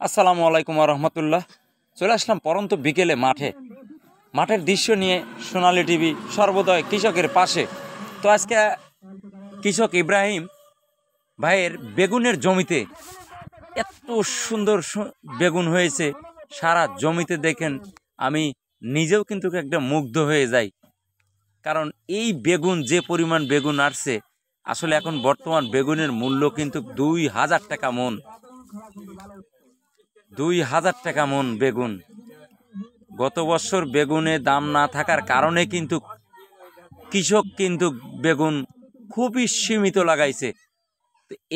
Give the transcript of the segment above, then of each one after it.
আসসালামু আলাইকুম রহমতুল্লাহ। চলে আসলাম পরন্ত বিকেলে মাঠের দৃশ্য নিয়ে সোনালী টিভি সর্বদয় কৃষকের পাশে। তো আজকে কৃষক ইব্রাহিম ভাইয়ের বেগুনের জমিতে এত সুন্দর বেগুন হয়েছে, সারা জমিতে দেখেন আমি নিজেও কিন্তু একটা মুগ্ধ হয়ে যাই। কারণ এই বেগুন যে পরিমাণ বেগুন আসছে, আসলে এখন বর্তমান বেগুনের মূল্য কিন্তু 2000 টাকা মন। 2000 টাকা মন বেগুন। গত বছর বেগুনের দাম না থাকার কারণে কিন্তু কৃষক কিন্তু বেগুন খুবই সীমিত লাগাইছে।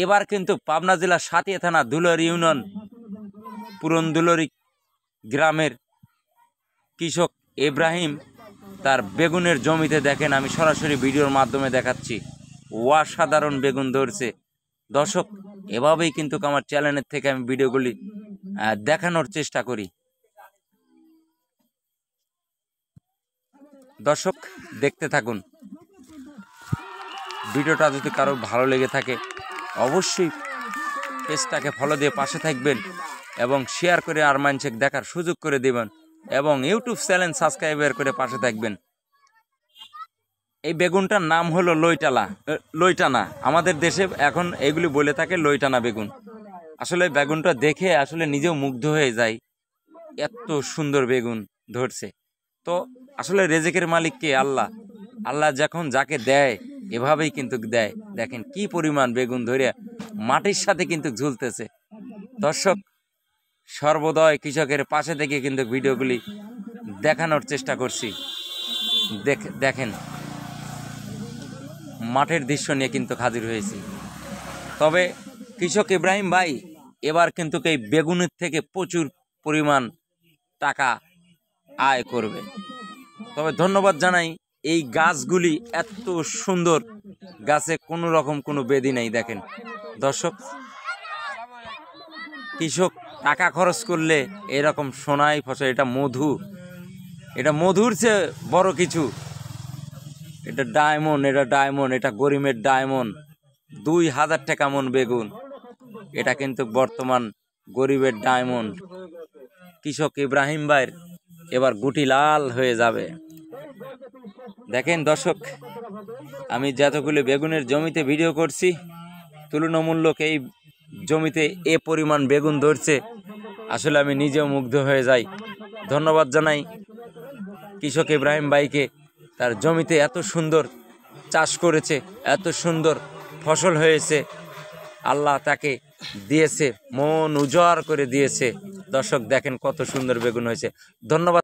এবার কিন্তু পাবনা জেলার সাতিয়া থানা দুলারি ইউনিয়ন পুরন দুলারি গ্রামের কৃষক ইব্রাহিম তার বেগুনের জমিতে দেখেন, আমি সরাসরি ভিডিওর মাধ্যমে দেখাচ্ছি, অসাধারণ বেগুন ধরছে। দর্শক, এভাবেই কিন্তু আমার চ্যানেলের থেকে আমি ভিডিওগুলি দেখানোর চেষ্টা করি। দর্শক, দেখতে থাকুন। ভিডিওটা যদি কারো ভালো লেগে থাকে অবশ্যই পেজটাকে ফলো দিয়ে পাশে থাকবেন এবং শেয়ার করে আর মানুষকে দেখার সুযোগ করে দেবেন এবং ইউটিউব চ্যানেল সাবস্ক্রাইবার করে পাশে থাকবেন। এই বেগুনটার নাম হলো লইটানা। আমাদের দেশে এখন এগুলি বলে থাকে লইটানা বেগুন। আসলে বেগুনটা দেখে আসলে নিজেও মুগ্ধ হয়ে যায়, এত সুন্দর বেগুন ধরছে। তো আসলে রেজেকের মালিক কে? আল্লাহ। আল্লাহ যখন যাকে দেয় এভাবেই কিন্তু দেয়। দেখেন কি পরিমাণ বেগুন ধরে মাটির সাথে কিন্তু ঝুলতেছে। দর্শক, সর্বদয় কৃষকের পাশে থেকে কিন্তু ভিডিওগুলি দেখানোর চেষ্টা করছি। দেখেন মাঠের দৃশ্য নিয়ে কিন্তু হাজির হয়েছি। তবে কৃষক ইব্রাহিম ভাই এবার কিন্তু এই বেগুনের থেকে প্রচুর পরিমাণ টাকা আয় করবে। তবে ধন্যবাদ জানাই, এই গাছগুলি এত সুন্দর, গাছে কোনো রকম কোনো বেদি নেই। দেখেন দর্শক, কৃষক টাকা খরচ করলে এরকম সোনাই ফসল। এটা মধু, এটা মধুর চেয়ে বড় কিছু। এটা ডায়মন্ড, এটা গরিমের ডায়মন্ড। 2000 টাকা মন বেগুন, এটা কিন্তু বর্তমান গরিবের ডায়মন্ড। কৃষক ইব্রাহিম ভাইয়ের এবার গুটি লাল হয়ে যাবে। দেখেন দর্শক, আমি যতগুলো বেগুনের জমিতে ভিডিও করছি, তুলনামূলক এই জমিতে এ পরিমাণ বেগুন ধরছে, আসলে আমি নিজেও মুগ্ধ হয়ে যাই। ধন্যবাদ জানাই কৃষক ইব্রাহিম ভাইকে। তার জমিতে এত সুন্দর চাষ করেছে, এত সুন্দর ফসল হয়েছে, আল্লাহ তাকে দিয়েছে, মন উজাড় করে দিয়েছে। দর্শক দেখেন কত সুন্দর বেগুন হয়েছে। ধন্যবাদ।